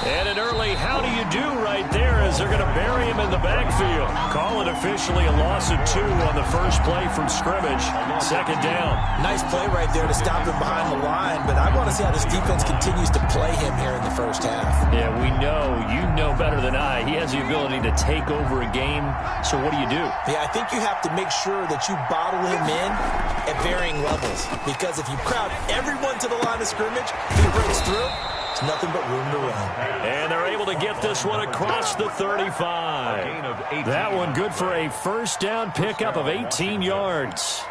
And an early how do you do right there as they're going to bury him in the backfield. Call it officially a loss of 2 on the first play from scrimmage. Second down. Nice play right there to stop him behind the line, but I want to see how this defense continues to play him here in the first half. Yeah, we know. You know better than I. He has the ability to take over a game, so what do you do? Yeah, I think you have to make sure that you bottle him in at varying levels, because if you crowd everyone to the line of scrimmage, if he breaks through, it's nothing but room to run. And they're able to get this one across the 35. That one good for a first down pickup of 18 yards.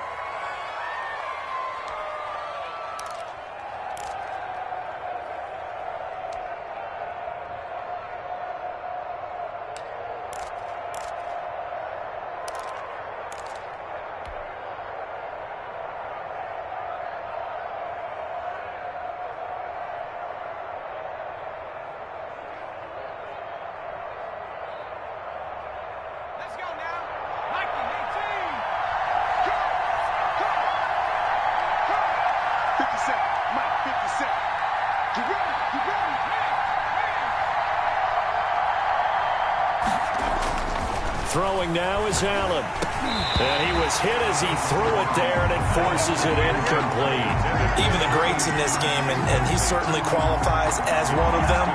Throwing now is Allen. And he was hit as he threw it there, and it forces it incomplete. Even the greats in this game, and he certainly qualifies as one of them,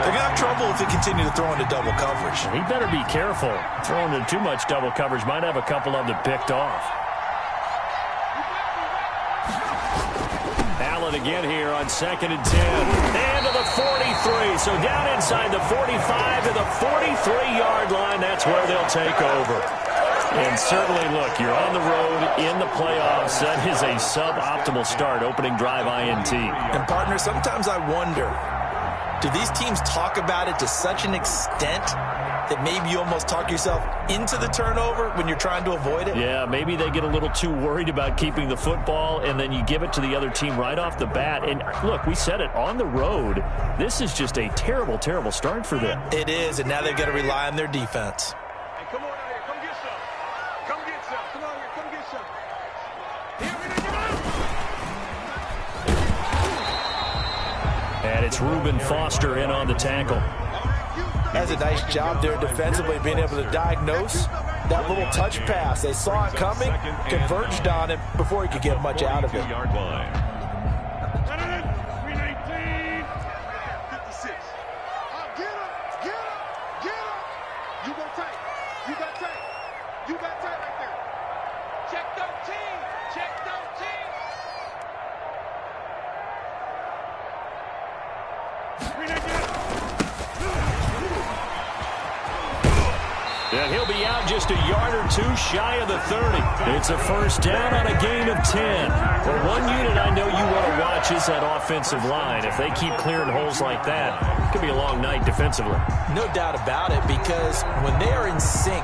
they're going to have trouble if they continue to throw into double coverage. He better be careful. Throwing into too much double coverage might have a couple of them picked off. Allen again here on 2nd and 10. And to the 43. So down inside the 45 to the 43-yard line. That's where they'll take over. And certainly, look, you're on the road in the playoffs. That is a suboptimal start, opening drive INT. And, partner, sometimes I wonder, do these teams talk about it to such an extent that maybe you almost talk yourself into the turnover when you're trying to avoid it? Yeah, maybe they get a little too worried about keeping the football, and then you give it to the other team right off the bat. And, look, we said it, on the road, this is just a terrible, terrible start for them. It is, and now they've got to rely on their defense. Hey, come on out here. Come get some. Come get some. Come on here. Come get some. Here we go. And it's Reuben Foster in on the tackle. Has a nice job there defensively, being able to diagnose that little touch pass. They saw it coming, converged on him before he could get much out of it. 319. 56. Get him. Get him. Get him. You go tight. You got tight. You got tight right there. Check 13. Check 13. 319. And he'll be out just a yard or two shy of the 30. It's a first down on a gain of 10. Well, one unit I know you want to watch is that offensive line. If they keep clearing holes like that, it could be a long night defensively. No doubt about it, because when they are in sync,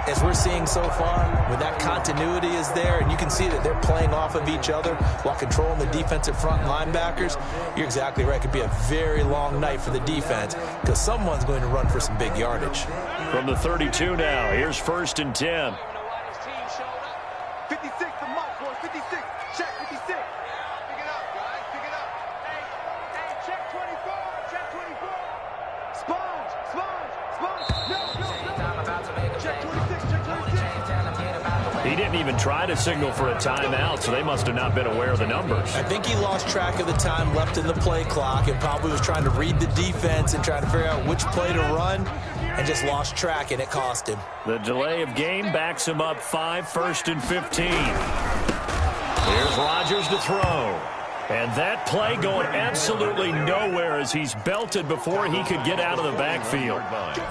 as we're seeing so far, when that continuity is there and you can see that they're playing off of each other while controlling the defensive front linebackers, you're exactly right. It could be a very long night for the defense because someone's going to run for some big yardage. From the 32 now, here's 1st and 10. 56 the mark, boys. 56. Check 56. Pick it up, guys. Pick it up. Hey, check 24. Check 24. Sponge. No. Check 26. Check 26. He didn't even try to signal for a timeout, so they must have not been aware of the numbers. I think he lost track of the time left in the play clock and probably was trying to read the defense and trying to figure out which play to run and just lost track, and it cost him. The delay of game backs him up 5, 1st and 15. Here's Rodgers to throw. And that play going absolutely nowhere as he's belted before he could get out of the backfield.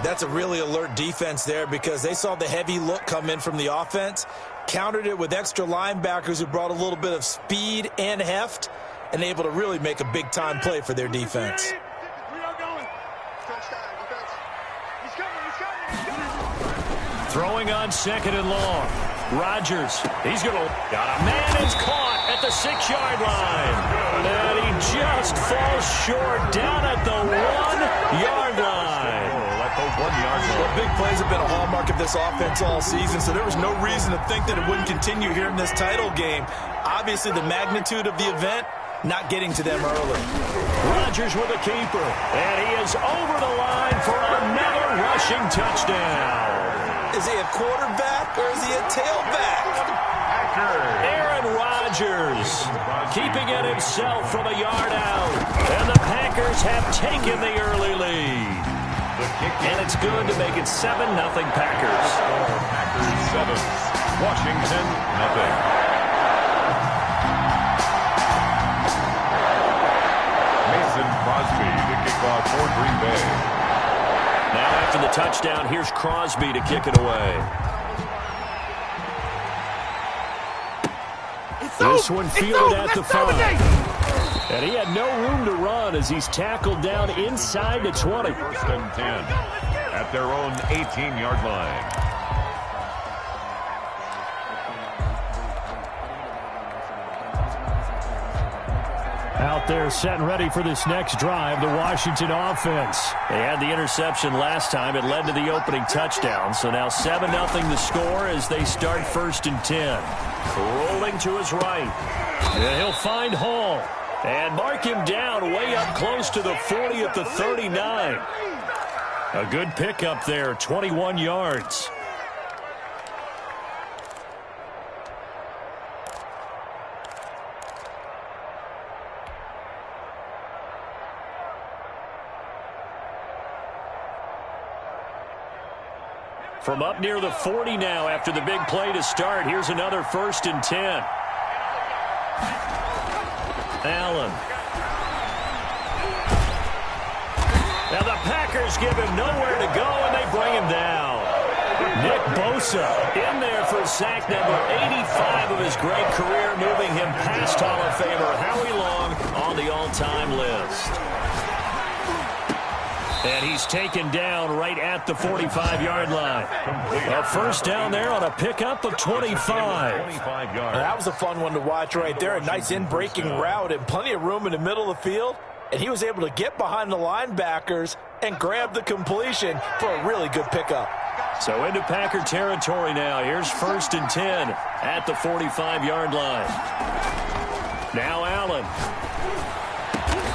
That's a really alert defense there because they saw the heavy look come in from the offense, countered it with extra linebackers who brought a little bit of speed and heft, and able to really make a big-time play for their defense. Throwing on 2nd and long. Rodgers, he's going to... Got a man is caught at the 6-yard line. And he just falls short down at the 1-yard line. 1-yard line. Well, big plays have been a hallmark of this offense all season, so there was no reason to think that it wouldn't continue here in this title game. Obviously, the magnitude of the event not getting to them early. Rodgers with a keeper, and he is over the line for another rushing touchdown. Is he a quarterback or is he a tailback? Aaron Rodgers keeping it himself from a yard out, and the Packers have taken the early lead. And it's good to make it 7-0 Packers. Packers 7, Washington 0. Crosby to kick off for Green Bay. Now after the touchdown, here's Crosby to kick it away. This one fielded at the 5. And he had no room to run as he's tackled down inside the 20. First and 10 at their own 18-yard line. Out there set and ready for this next drive, the Washington offense. They had the interception last time. It led to the opening touchdown. So now 7-0 the score as they start 1st and 10. Rolling to his right. And he'll find Hall. And mark him down way up close to the 40 at the 39. A good pickup there, 21 yards. From up near the 40 now after the big play to start. Here's another 1st and 10. Allen. Now the Packers give him nowhere to go, and they bring him down. Nick Bosa in there for sack number 85 of his great career, moving him past Hall of Famer Howie Long on the all-time list. And he's taken down right at the 45-yard line. A first down there on a pickup of 25. That was a fun one to watch right there. A nice in-breaking route and plenty of room in the middle of the field. And he was able to get behind the linebackers and grab the completion for a really good pickup. So into Packer territory now. Here's 1st and 10 at the 45-yard line. Now Allen.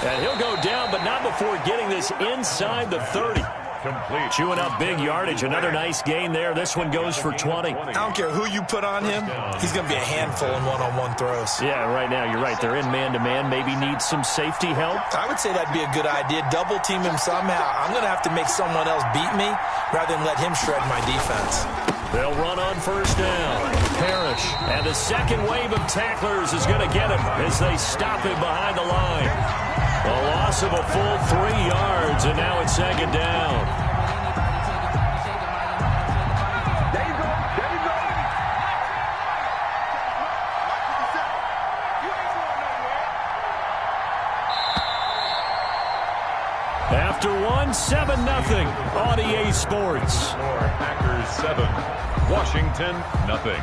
And he'll go down, but not before getting this inside the 30. Complete. Chewing up big yardage. Another nice gain there. This one goes for 20. I don't care who you put on him. He's going to be a handful in one-on-one throws. Yeah, right now, you're right. They're in man-to-man. Maybe needs some safety help. I would say that'd be a good idea. Double team him somehow. I'm going to have to make someone else beat me rather than let him shred my defense. They'll run on 1st down. Parrish. And the second wave of tacklers is going to get him as they stop him behind the line. A loss of a full 3 yards, and now it's 2nd down. There you go. There you go. You ain't going nowhere. After one, 7-0 on EA Sports. Packers 7, Washington 0.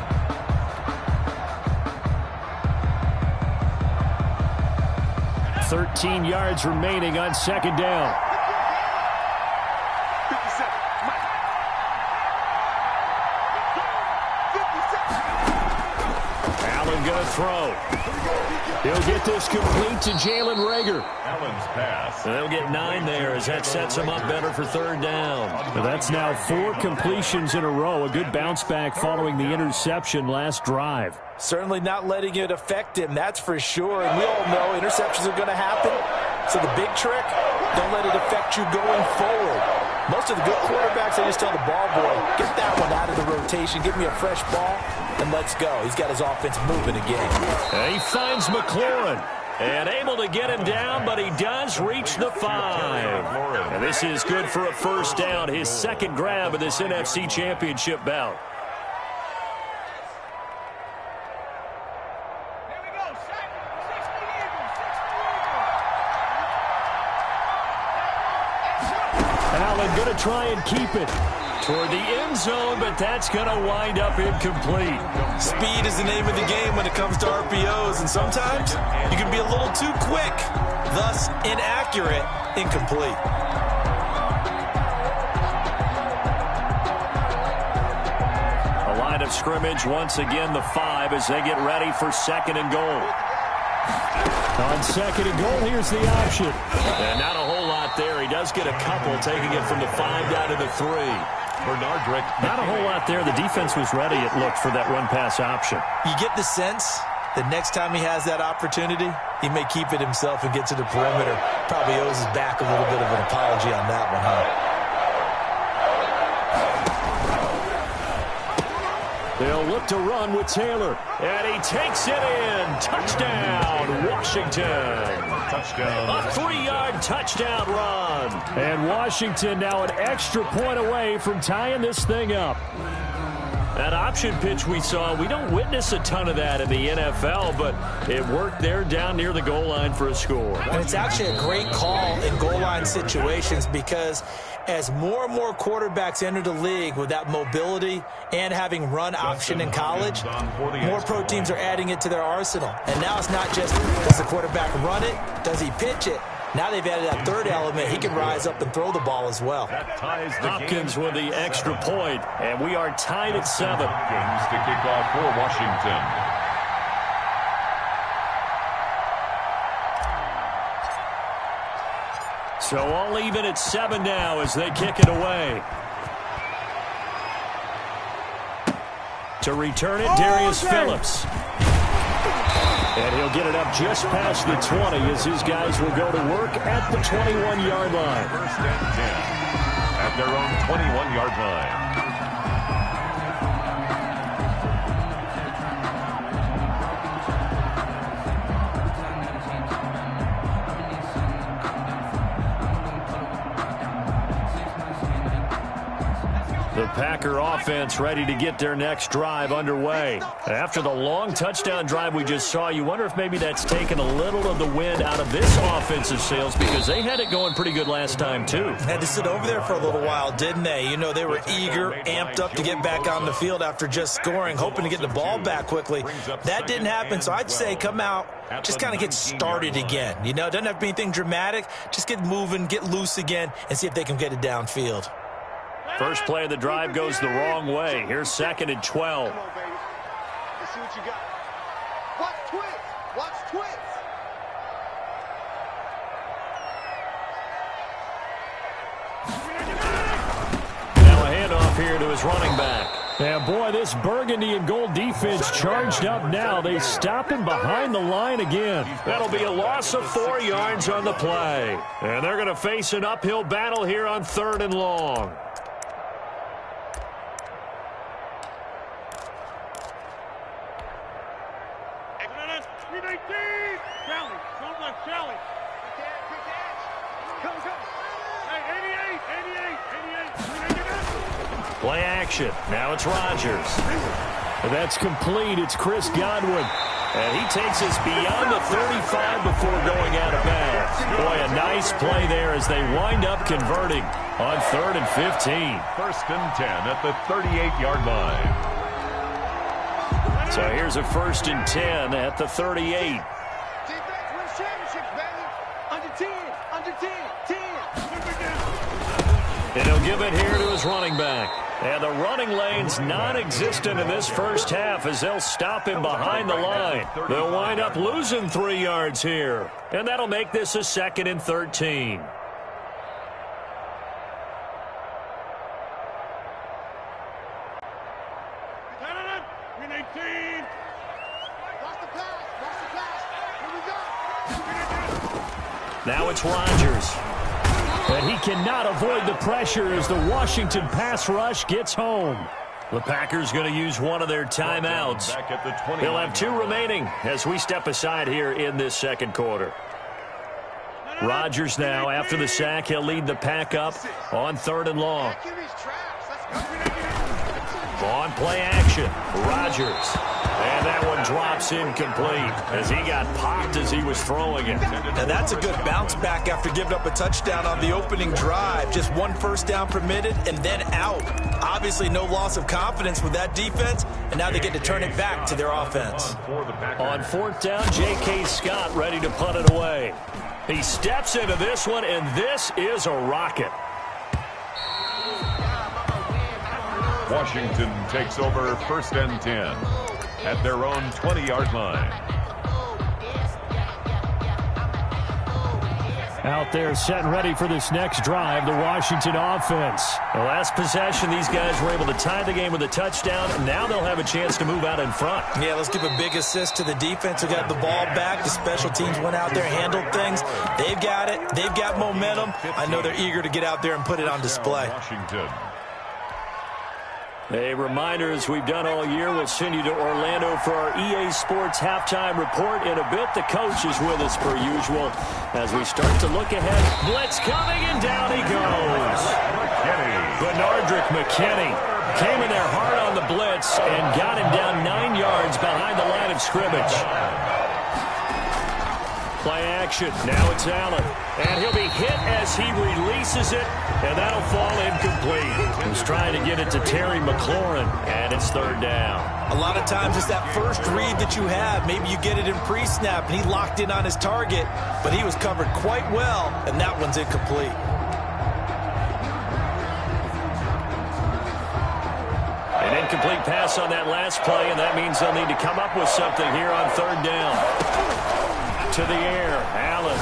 13 yards remaining on 2nd down. 57. Allen going to throw. He'll get this complete to Jalen Reagor. Allen's pass. They'll get 9 there as that sets him up better for 3rd down. But that's now 4 completions in a row. A good bounce back following the interception last drive. Certainly not letting it affect him, that's for sure. And we all know interceptions are going to happen. So the big trick, don't let it affect you going forward. Most of the good quarterbacks, they just tell the ball boy, get that one out of the rotation, give me a fresh ball, and let's go. He's got his offense moving again. And he finds McLaurin. And able to get him down, but he does reach the 5. And this is good for a 1st down, his 2nd grab of this NFC Championship bout. Allen going to try and keep it toward the end zone, but that's going to wind up incomplete. Speed is the name of the game when it comes to RPOs, and sometimes you can be a little too quick, thus inaccurate, incomplete. of scrimmage, once again the 5 as they get ready for 2nd and goal. On 2nd and goal, here's the option. And not a whole lot there. He does get a couple, taking it from the 5 down to the 3. Bernardrick. Not a whole lot there. The defense was ready, it looked, for that run-pass option. You get the sense that next time he has that opportunity, he may keep it himself and get to the perimeter. Probably owes his back a little bit of an apology on that one, huh? They'll look to run with Taylor. And he takes it in. Touchdown, Washington. Touchdown. A 3-yard touchdown run. And Washington now an extra point away from tying this thing up. That option pitch we saw, we don't witness a ton of that in the NFL, but it worked there down near the goal line for a score. And it's actually a great call in goal line situations because as more and more quarterbacks enter the league with that mobility and having run option in college, more pro teams are adding it to their arsenal. And now it's not just, does the quarterback run it? Does he pitch it? Now they've added that third element. He can rise up and throw the ball as well. Hopkins with the extra point, and we are tied at 7. Games to kick off for Washington. So all even at 7 now as they kick it away. To return it, Darius Phillips. And he'll get it up just past the 20 as his guys will go to work at the 21-yard line. 1st and 10 at their own 21-yard line. The Packer offense ready to get their next drive underway. After the long touchdown drive we just saw, you wonder if maybe that's taken a little of the wind out of this offensive sails because they had it going pretty good last time, too. Had to sit over there for a little while, didn't they? You know, they were eager, amped up to get back on the field after just scoring, hoping to get the ball back quickly. That didn't happen, so I'd say come out, just kind of get started again. You know, it doesn't have to be anything dramatic. Just get moving, get loose again, and see if they can get it downfield. First play of the drive goes the wrong way. Here's 2nd and 12. Come on, baby. Let's see what you got. Watch twins. Watch twins. Now a handoff here to his running back. And boy, this burgundy and gold defense charged up now. They stop him behind the line again. That'll be a loss of 4 yards on the play. And they're going to face an uphill battle here on 3rd and long. Play action. Now it's Rodgers. That's complete. It's Chris Godwin. And he takes us beyond the 35 before going out of bounds. Boy, a nice play there as they wind up converting on 3rd and 15. 1st and 10 at the 38-yard line. So here's a 1st and 10 at the 38. Defense wins championships, baby. Under 10. Under 10. 10. And he'll give it here to his running back. And the running lane's non-existent in this first half as they'll stop him behind the line. They'll wind up losing 3 yards here. And that'll make this a 2nd and 13. Now it's Rodgers. And he cannot avoid the pressure as the Washington pass rush gets home. The Packers going to use one of their timeouts. They'll have 2 remaining as we step aside here in this 2nd quarter. Rodgers now, after the sack, he'll lead the pack up on 3rd and long. On play action, Rodgers. And that one drops incomplete as he got popped as he was throwing it. Now that's a good bounce back after giving up a touchdown on the opening drive. Just 1 first down permitted and then out. Obviously no loss of confidence with that defense, and now they get to turn it back to their offense. On 4th down, J.K. Scott ready to punt it away. He steps into this one, and this is a rocket. Washington takes over 1st and 10 at their own 20-yard line. Out there set and ready for this next drive, the Washington offense. The last possession, these guys were able to tie the game with a touchdown. Now they'll have a chance to move out in front. Yeah, let's give a big assist to the defense who got the ball back. The special teams went out there, handled things. They've got it. They've got momentum. I know they're eager to get out there and put it on display. Washington. A reminder, as we've done all year, we'll send you to Orlando for our EA Sports halftime report in a bit. The coach is with us per usual as we start to look ahead. Blitz coming, and down he goes. Benardrick McKinney came in there hard on the blitz and got him down 9 yards behind the line of scrimmage. Play action. Now it's Allen. And he'll be hit as he releases it, and that'll fall incomplete. He's trying to get it to Terry McLaurin, and it's 3rd down. A lot of times it's that first read that you have. Maybe you get it in pre-snap, and he locked in on his target, but he was covered quite well, and that one's incomplete. An incomplete pass on that last play, and that means they'll need to come up with something here on 3rd down. To the air, Allen.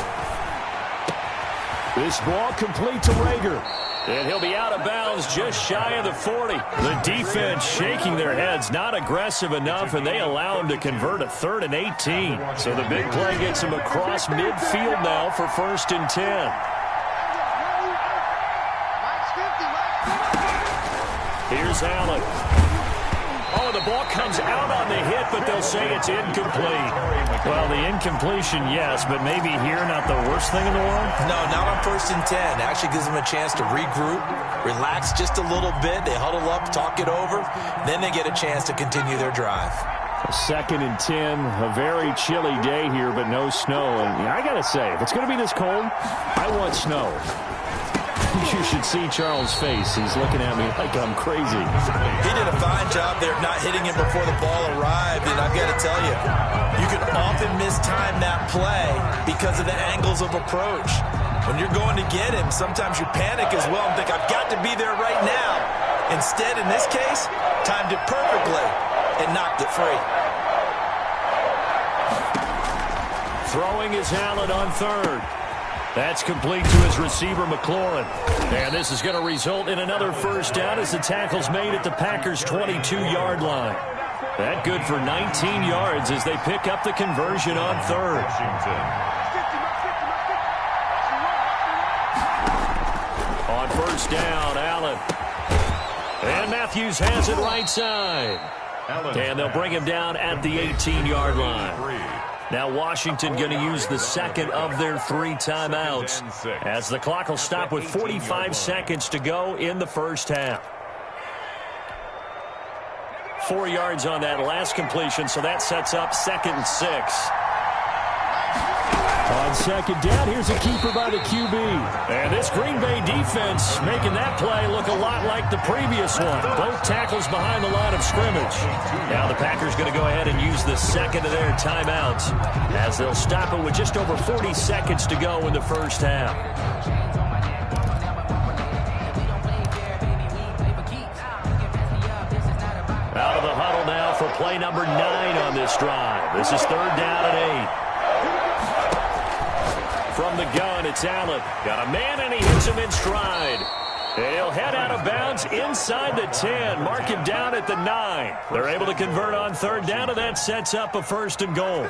This ball complete to Rager. And he'll be out of bounds just shy of the 40. The defense shaking their heads, not aggressive enough, and they allow him to convert a 3rd and 18. So the big play gets him across midfield now for 1st and 10. Here's Allen. Oh, the ball comes out on the hit, but they'll say it's incomplete. Well, the incompletion, yes, but maybe here not the worst thing in the world? No, not on 1st and 10. It actually gives them a chance to regroup, relax just a little bit. They huddle up, talk it over. Then they get a chance to continue their drive. 2nd and 10, a very chilly day here, but no snow. And I got to say, if it's going to be this cold, I want snow. You should see Charles' face. He's looking at me like I'm crazy. He did a fine job there of not hitting him before the ball arrived, and I've got to tell you, you can often mistime that play because of the angles of approach. When you're going to get him, sometimes you panic as well and think, I've got to be there right now. Instead, in this case, timed it perfectly and knocked it free. Throwing is Allen on 3rd. That's complete to his receiver, McLaurin. And this is going to result in another 1st down as the tackle's made at the Packers' 22-yard line. That good for 19 yards as they pick up the conversion on 3rd. On 1st down, Allen. And Matthews has it right side. And they'll bring him down at the 18-yard line. Now Washington going to use the 2nd of their 3 timeouts as the clock will stop with 45 seconds to go in the 1st half. 4 yards on that last completion, so that sets up 2nd and 6. On 2nd down, here's a keeper by the QB. And this Green Bay defense making that play look a lot like the previous one. Both tackles behind the line of scrimmage. Now the Packers going to go ahead and use the 2nd of their timeouts as they'll stop it with just over 40 seconds to go in the 1st half. Out of the huddle now for play number 9 on this drive. This is 3rd down and 8. From the gun, it's Allen. Got a man, and he hits him in stride. He'll head out of bounds inside the 10. Mark him down at the 9. They're able to convert on 3rd down, and that sets up a 1st and goal.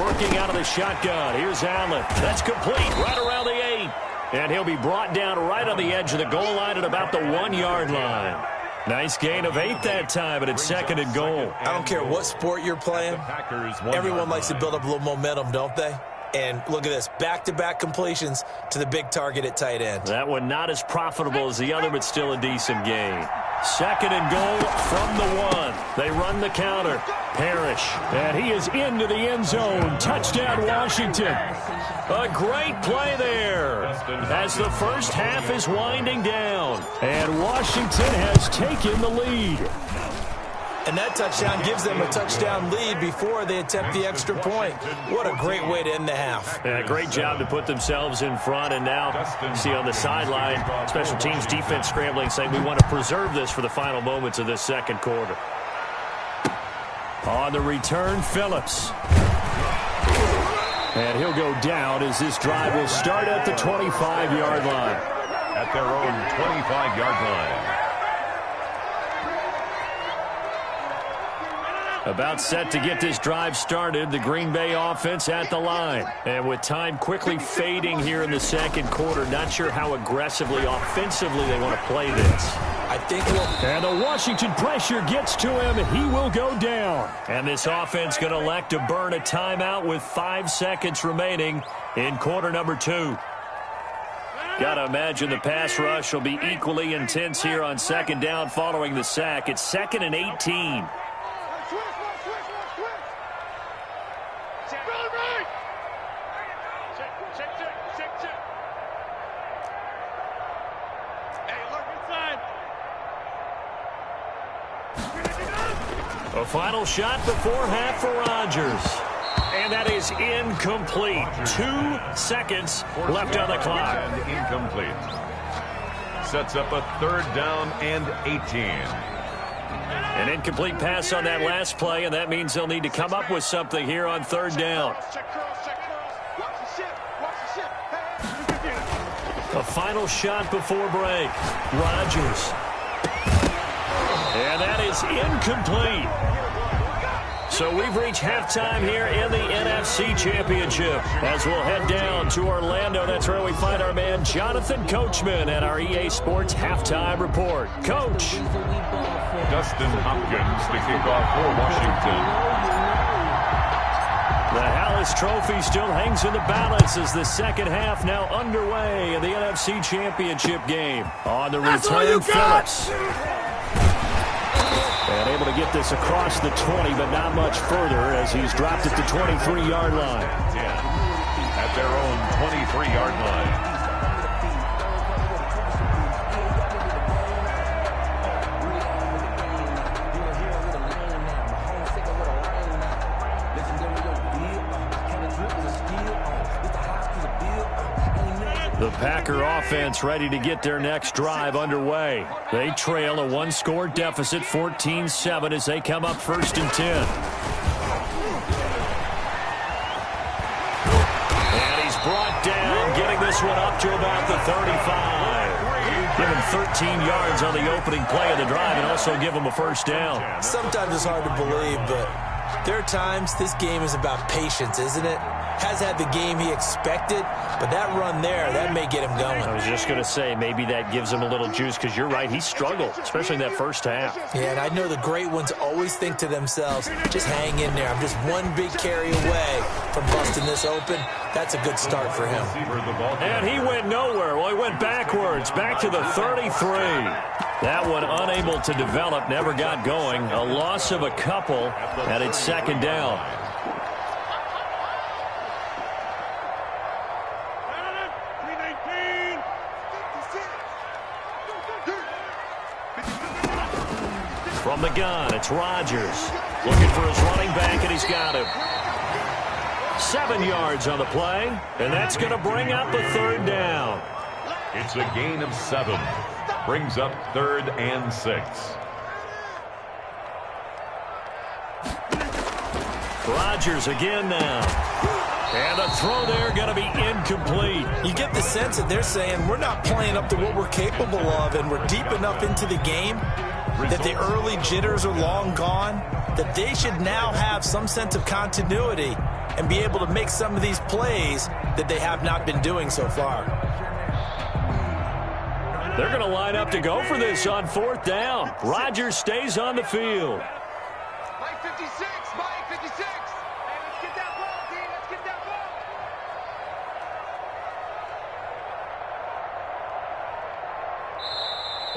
Working out of the shotgun. Here's Allen. That's complete right around the 8. And he'll be brought down right on the edge of the goal line at about the 1-yard line. Nice gain of 8 that time, but it's 2nd and goal. I don't care what sport you're playing. Everyone likes to build up a little momentum, don't they? And look at this, back-to-back completions to the big target at tight end. That one not as profitable as the other, but still a decent gain. 2nd and goal from the 1. They run the counter. Parrish, and he is into the end zone. Touchdown, Washington. A great play there as the 1st half is winding down. And Washington has taken the lead. And that touchdown gives them a touchdown lead before they attempt the extra point. What a great way to end the half. Yeah, great job to put themselves in front. And now, you see on the sideline, special teams defense scrambling, saying we want to preserve this for the final moments of this second quarter. On the return, Phillips. And he'll go down as this drive will start at the 25-yard line. At their own 25-yard line. About set to get this drive started, the Green Bay offense at the line. And with time quickly fading here in the second quarter, not sure how aggressively, offensively they want to play this. I think and the Washington pressure gets to him. He will go down. And this offense going to elect to burn a timeout with 5 seconds remaining in quarter number 2. Got to imagine the pass rush will be equally intense here on second down following the sack. It's 2nd and 18. A final shot before half for Rodgers. And that is incomplete. 2 seconds left on the clock. And incomplete. Sets up a 3rd down and 18. An incomplete pass on that last play, and that means they'll need to come up with something here on 3rd down. A final shot before break. Rodgers. And that is incomplete. So we've reached halftime here in the NFC Championship. As we'll head down to Orlando, that's where we find our man Jonathan Coachman at our EA Sports Halftime Report. Coach. Dustin Hopkins to kick off for Washington. The Hallis Trophy still hangs in the balance as the second half now underway in the NFC Championship game. On the return, Phillips. And able to get this across the 20, but not much further as he's dropped at the 23-yard line. At their own 23-yard line. The Packer offense ready to get their next drive underway. They trail a 1-score deficit, 14-7, as they come up 1st and 10. And he's brought down, getting this one up to about the 35. Give him 13 yards on the opening play of the drive and also give him a 1st down. Sometimes it's hard to believe, but there are times this game is about patience, isn't it? Has had the game he expected, but that run there, that may get him going. I was just going to say, maybe that gives him a little juice, because you're right, he struggled, especially in that first half. Yeah, and I know the great ones always think to themselves, just hang in there. I'm just one big carry away from busting this open. That's a good start for him. And he went nowhere. Well, he went backwards, back to the 33. That one unable to develop, never got going. A loss of a couple, and it's 2nd down. From the gun, it's Rodgers. Looking for his running back, and he's got him. 7 yards on the play, and that's going to bring up a 3rd down. It's a gain of 7. Brings up 3rd and 6. Rodgers again now. And the throw there going to be incomplete. You get the sense that they're saying we're not playing up to what we're capable of, and we're deep enough into the game that the early jitters are long gone, that they should now have some sense of continuity and be able to make some of these plays that they have not been doing so far. They're going to line up to go for this on 4th down. Rodgers stays on the field. Mike 56, Mike 56. Hey, let's get that ball, team. Let's get that ball.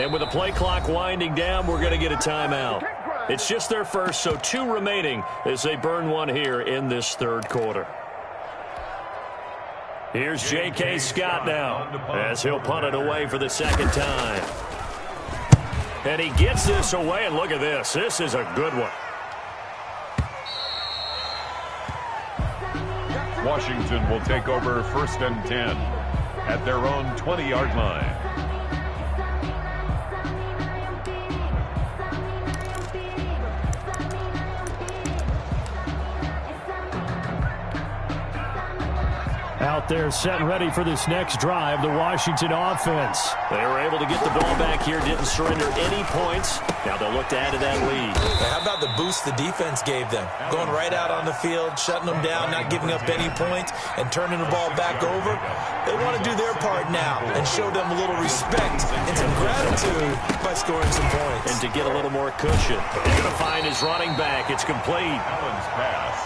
And with the play clock winding down, we're going to get a timeout. It's just their first, so 2 remaining as they burn one here in this 3rd quarter. Here's J.K. Scott now as he'll punt it away for the 2nd time. And he gets this away, and look at this. This is a good one. Washington will take over 1st and 10 at their own 20-yard line. Out there set and ready for this next drive, the Washington offense. They were able to get the ball back here, didn't surrender any points. Now they'll look to add to that lead. How about the boost the defense gave them? Going right out on the field, shutting them down, not giving up any points, and turning the ball back over. They want to do their part now and show them a little respect and some gratitude by scoring some points. And to get a little more cushion. They're going to find his running back. It's complete. Allen's pass.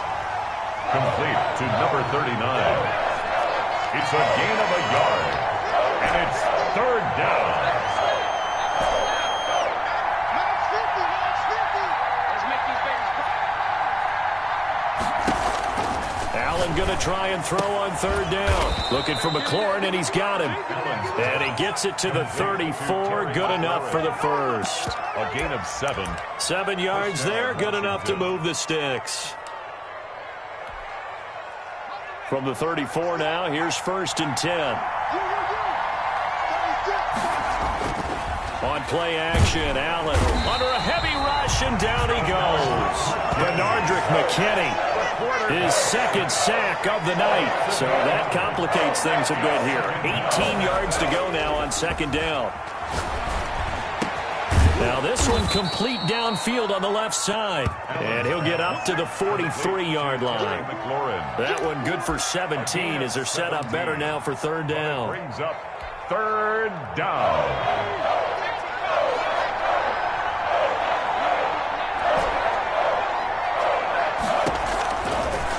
Complete to number 39. It's a gain of a yard, and it's 3rd down. Allen going to try and throw on 3rd down. Looking for McLaurin, and he's got him. And he gets it to the 34. Good enough for the first. A gain of 7. 7 yards there. Good enough to move the sticks. From the 34 now, here's 1st and 10. On play action, Allen under a heavy rush, and down he goes. Bernardrick McKinney, his 2nd sack of the night. So that complicates things a bit here. 18 yards to go now on 2nd down. Now this one complete downfield on the left side. And he'll get up to the 43-yard line. That one good for 17 as they're set up better now for 3rd down. Brings up 3rd down.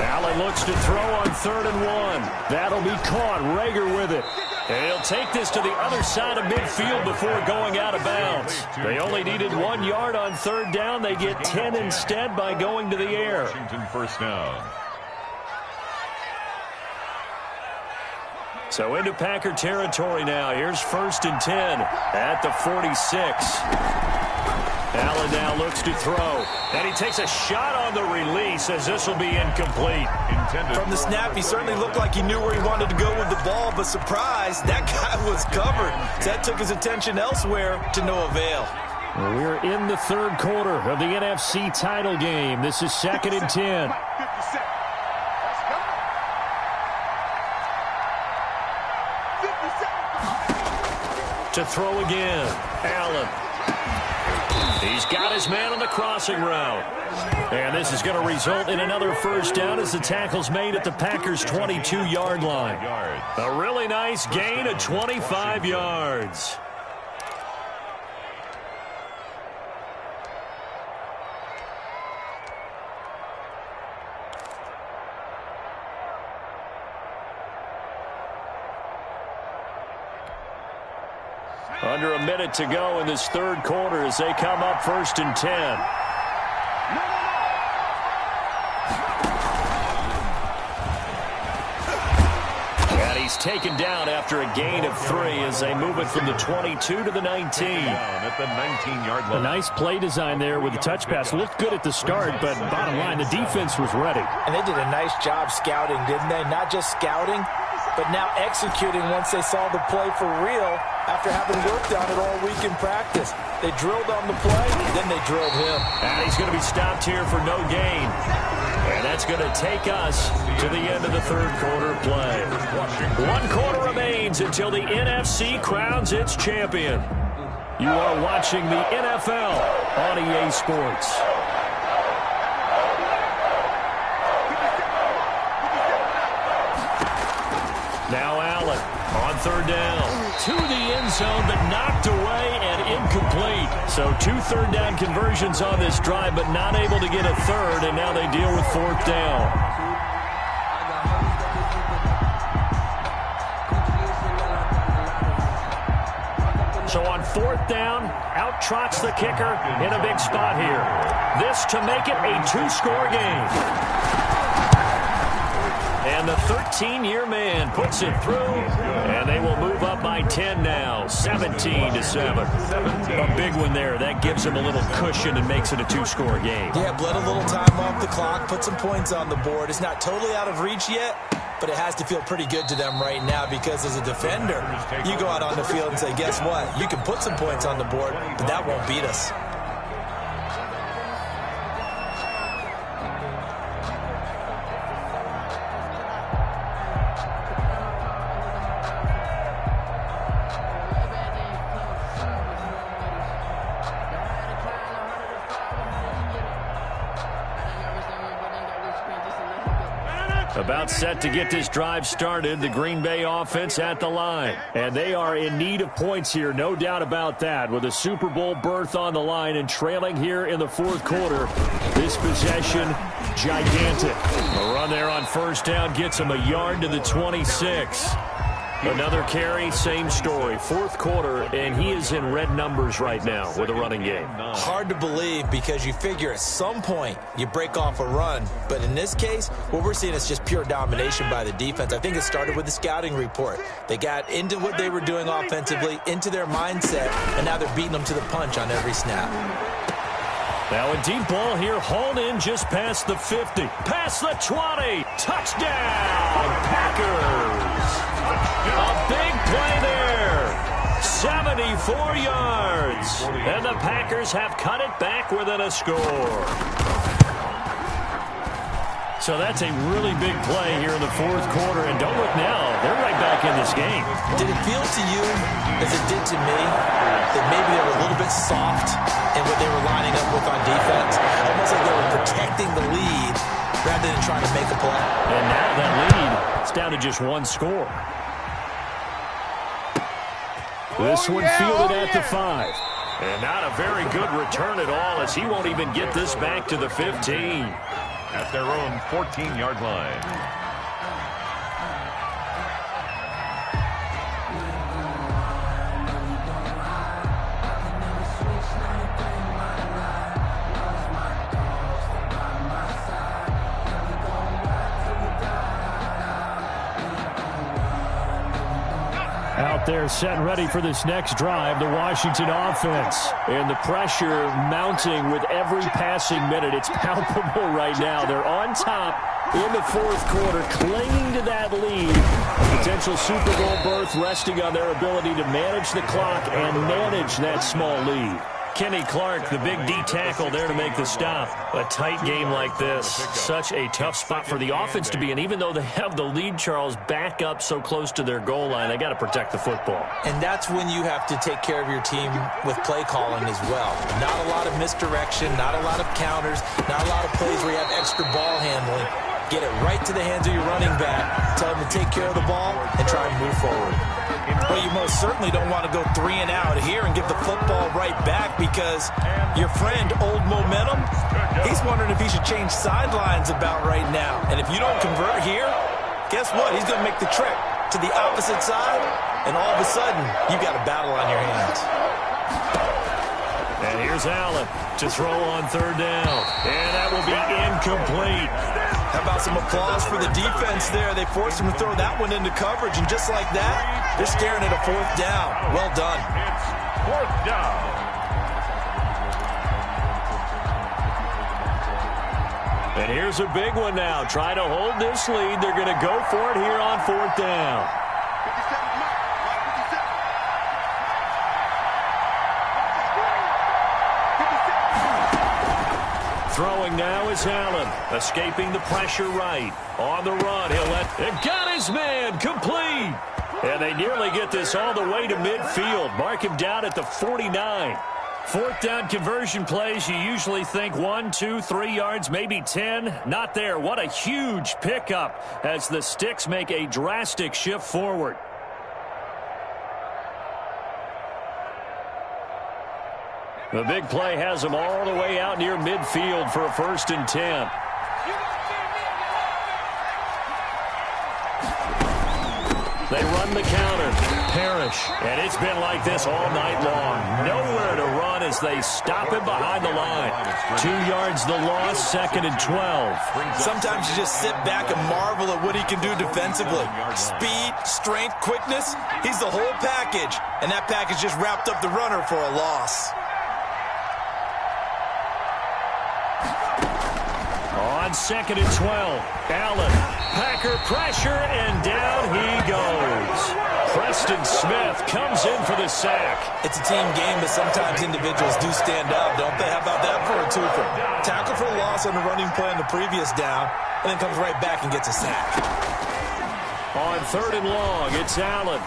Allen looks to throw on 3rd and 1. That'll be caught. Rager with it. And he'll take this to the other side of midfield before going out of bounds. They only needed 1 yard on 3rd down. They get 10 instead by going to the air. Washington 1st down. So into Packer territory now. Here's 1st and 10 at the 46. Allen now looks to throw. And he takes a shot on the release as this will be incomplete. From the snap, he certainly looked like he knew where he wanted to go with the ball, but surprise, that guy was covered. So that took his attention elsewhere to no avail. Well, we're in the 3rd quarter of the NFC title game. This is 2nd and 10. To throw again, Allen. He's got his man on the crossing route. And this is going to result in another 1st down as the tackle's made at the Packers' 22-yard line. A really nice gain of 25 yards. Under a minute to go in this 3rd quarter as they come up 1st and 10. And he's taken down after a gain of 3 as they move it from the 22 to the 19. At the 19-yard line. A nice play design there with the touch pass. Looked good at the start, but bottom line, the defense was ready. And they did a nice job scouting, didn't they? Not just scouting, but now executing once they saw the play for real after having worked on it all week in practice. They drilled on the play, then they drilled him. And he's going to be stopped here for no gain. And that's going to take us to the end of the 3rd quarter play. 1 quarter remains until the NFC crowns its champion. You are watching the NFL on EA Sports. Now Allen on 3rd down. To the end zone, but knocked away and incomplete. So 2 3rd down conversions on this drive, but not able to get a 3rd, and now they deal with 4th down. So on 4th down, out trots the kicker in a big spot here. This to make it a 2-score game. And the 13-year man puts it through, and they will move up by 10 now, 17-7. A big one there. That gives them a little cushion and makes it a two-score game. Yeah, bled a little time off the clock, put some points on the board. It's not totally out of reach yet, but it has to feel pretty good to them right now because as a defender, you go out on the field and say, guess what? You can put some points on the board, but that won't beat us. About set to get this drive started, the Green Bay offense at the line. And they are in need of points here, no doubt about that, with a Super Bowl berth on the line and trailing here in the fourth quarter. This possession, gigantic. A run there on first down gets him a yard to the 26. Another carry, same story. Fourth quarter, and he is in red numbers right now with a running game. Hard to believe because you figure at some point you break off a run. But in this case, what we're seeing is just pure domination by the defense. I think it started with the scouting report. They got into what they were doing offensively, into their mindset, and now they're beating them to the punch on every snap. Now a deep ball here, hauled in just past the 50. Past the 20. Touchdown, Packers. A big play there. 74 yards. And the Packers have cut it back within a score. So that's a really big play here in the fourth quarter. And don't look now, they're right back in this game. Did it feel to you, as it did to me, that maybe they were a little bit soft in what they were lining up with on defense? Almost like they were protecting the lead rather than trying to make a play. And now that lead, it's down to just one score. This one fielded at the 5. And not a very good return at all as he won't even get this back to the 15. At their own 14-yard line. Out there set and ready for this next drive, the Washington offense. And the pressure mounting with every passing minute. It's palpable right now. They're on top in the fourth quarter, clinging to that lead. Potential Super Bowl berth resting on their ability to manage the clock and manage that small lead. Kenny Clark, the big D tackle there to make the stop. A tight game like this, such a tough spot for the offense to be in. Even though they have the lead, Charles, back up so close to their goal line, they got to protect the football. And that's when you have to take care of your team with play calling as well. Not a lot of misdirection, not a lot of counters, not a lot of plays where you have extra ball handling. Get it right to the hands of your running back, tell him to take care of the ball, and try and move forward. Well, you most certainly don't want to go 3 and out here and give the football right back because your friend, Old Momentum, he's wondering if he should change sidelines about right now. And if you don't convert here, guess what? He's going to make the trek to the opposite side, and all of a sudden, you got a battle on your hands. And here's Allen to throw on third down. And that will be incomplete. How about some applause for the defense there? They forced him to throw that one into coverage, and just like that, they're staring at a fourth down. Well done. It's fourth down. And here's a big one now. Try to hold this lead. They're going to go for it here on fourth down. 57, Mike 57. Throwing now is Allen, escaping the pressure right. On the run, he'll got his man, complete. And they nearly get this all the way to midfield. Mark him down at the 49. Fourth down conversion plays, you usually think 1, 2, 3 yards, maybe 10. Not there. What a huge pickup as the Sticks make a drastic shift forward. The big play has them all the way out near midfield for a 1st and 10. They run the counter. Parrish. And it's been like this all night long. Nowhere to run as they stop him behind the line. 2 yards the loss, 2nd and 12. Sometimes you just sit back and marvel at what he can do defensively. Speed, strength, quickness, he's the whole package. And that package just wrapped up the runner for a loss. On 2nd and 12, Allen, Packer pressure, and down he goes. Preston Smith comes in for the sack. It's a team game, but sometimes individuals do stand out, don't they? How about that for a twofer? Tackle for a loss on the running play on the previous down, and then comes right back and gets a sack. On 3rd and long, it's Allen.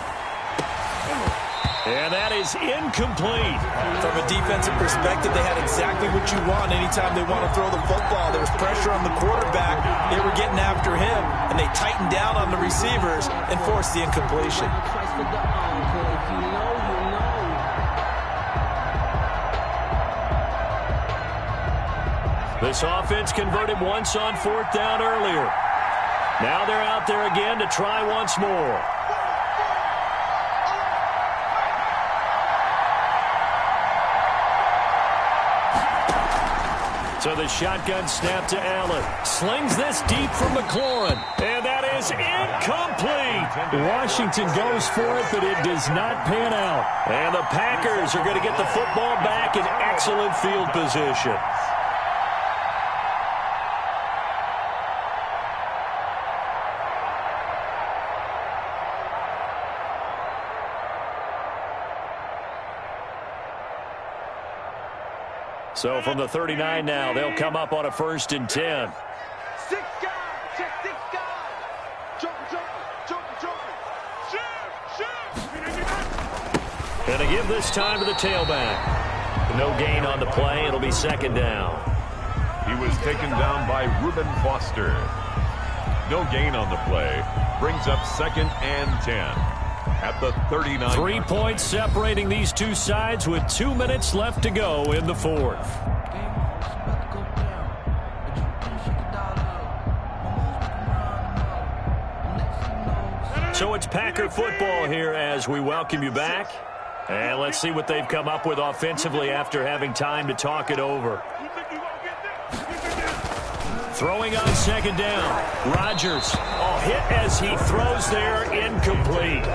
And that is incomplete. From a defensive perspective, they had exactly what you want anytime they want to throw the football. There was pressure on the quarterback. They were getting after him, and they tightened down on the receivers and forced the incompletion. This offense converted once on 4th down earlier. Now they're out there again to try once more. So the shotgun snap to Allen. Slings this deep for McLaurin. And that is incomplete. Washington goes for it, but it does not pan out. And the Packers are going to get the football back in excellent field position. So from the 39 now, they'll come up on a 1st and 10. 6 guys, check 6 guys. Joker. Shoot. And to give this time to the tailback. No gain on the play. It'll be 2nd down. He was taken down by Reuben Foster. No gain on the play. Brings up 2nd and 10. At the 39. 3 points separating these two sides with 2 minutes left to go in the 4th. So it's Packer football here as we welcome you back. And let's see what they've come up with offensively after having time to talk it over. Throwing on 2nd down. Rodgers. Hit as he throws there, incomplete.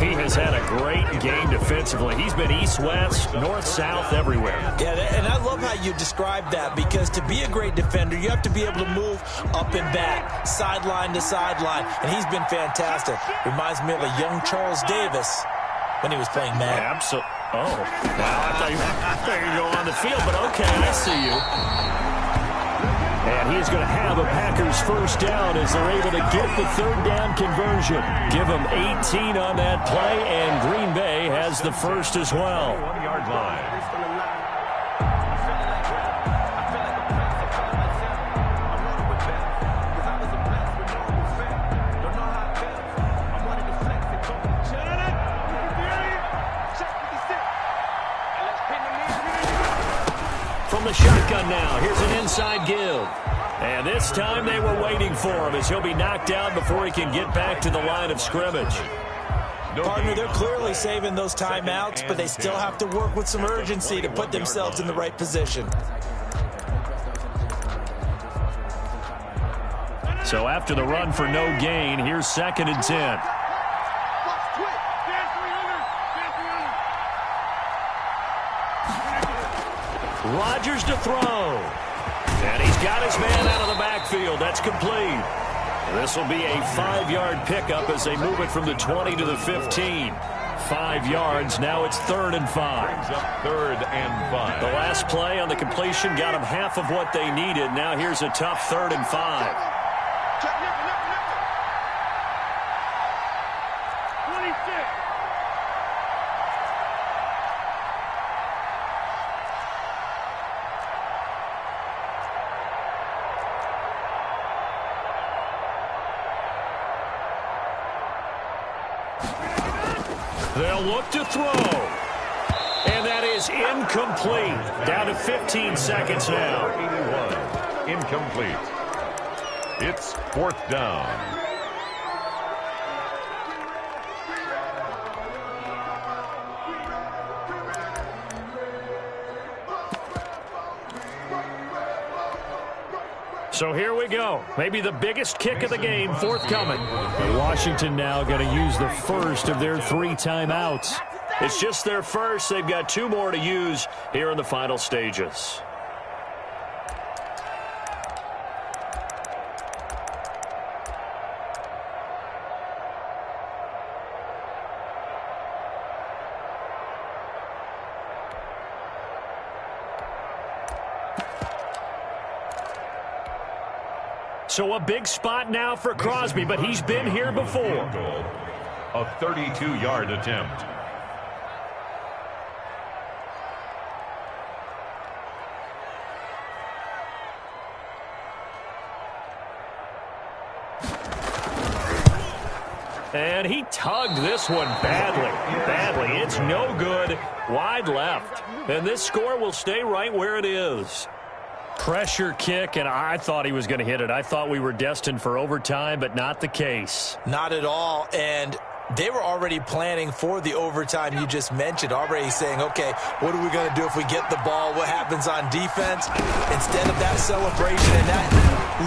He has had a great game defensively. He's been east-west, north-south, everywhere. Yeah, and I love how you described that, because to be a great defender, you have to be able to move up and back, sideline to sideline, and he's been fantastic. Reminds me of a young Charles Davis when he was playing Madden. Absolutely. Oh, wow, I thought you were going on the field, but okay, I see you. And he's going to have a Packers 1st down as they're able to get the 3rd down conversion. Give them 18 on that play, and Green Bay has the 1st as well. 1-yard line. From the shotgun now, here's an inside give. And this time they were waiting for him as he'll be knocked down before he can get back to the line of scrimmage. Partner, they're clearly saving those timeouts, but they still have to work with some urgency to put themselves in the right position. So after the run for no gain, here's 2nd and 10. Rodgers to throw. And he's got his man out of the backfield. That's complete. This will be a 5-yard pickup as they move it from the 20 to the 15. 5 yards. Now it's 3rd and 5. Brings up 3rd and 5. The last play on the completion got them half of what they needed. Now here's a tough 3rd and 5. They'll look to throw. And that is incomplete. Down to 15 seconds now. 81. Incomplete. It's 4th down. So here we go. Maybe the biggest kick of the game forthcoming. And Washington now going to use the first of their 3 timeouts. It's just their first. They've got 2 more to use here in the final stages. So a big spot now for Crosby, but he's been here before. A 32-yard attempt. And he tugged this one badly. It's no good. Wide left. And this score will stay right where it is. Pressure kick, and I thought he was going to hit it. I thought we were destined for overtime, but not the case. Not at all, and they were already planning for the overtime you just mentioned, already saying, okay, what are we going to do if we get the ball? What happens on defense? Instead of that celebration and that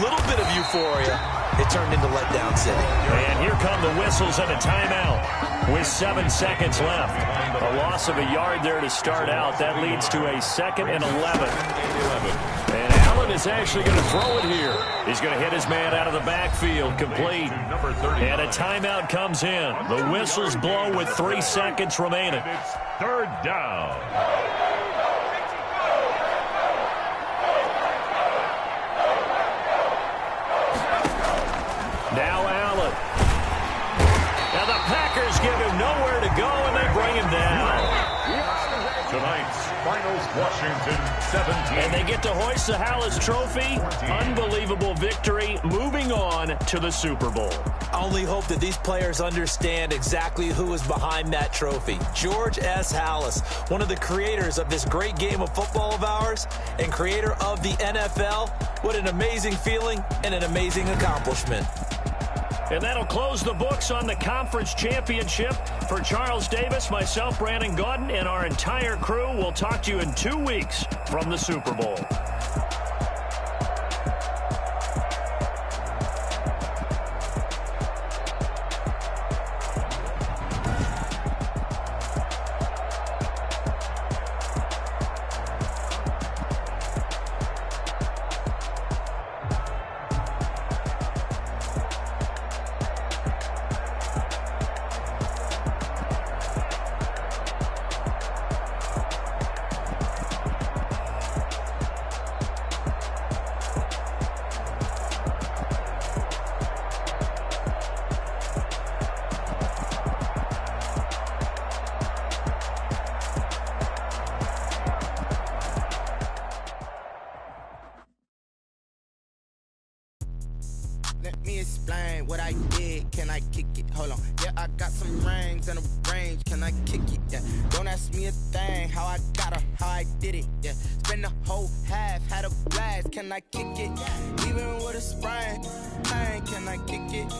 little bit of euphoria, it turned into letdown city. And here come the whistles and a timeout with 7 seconds left. A loss of a yard there to start out. That leads to a 2nd and 11. And Allen is actually going to throw it here. He's going to hit his man out of the backfield, complete. And a timeout comes in. The whistles blow with 3 seconds remaining. It's 3rd down. Now Allen. Now the Packers give him nowhere to go, and they bring him down. Tonight's finals, Washington 17. And they get to hoist the Hallis Trophy. Unbelievable victory. Moving on to the Super Bowl. I only hope that these players understand exactly who is behind that trophy. George S. Hallis, one of the creators of this great game of football of ours and creator of the NFL. What an amazing feeling and an amazing accomplishment. And that'll close the books on the conference championship. For Charles Davis, myself, Brandon Gaudin, and our entire crew, we'll talk to you in 2 weeks from the Super Bowl. Let me explain what I did. Can I kick it? Hold on. Yeah, I got some rings and a range. Can I kick it? Yeah. Don't ask me a thing. How I got her, how I did it. Yeah. Spend the whole half, had a blast. Can I kick it? Even with a sprain, can I kick it?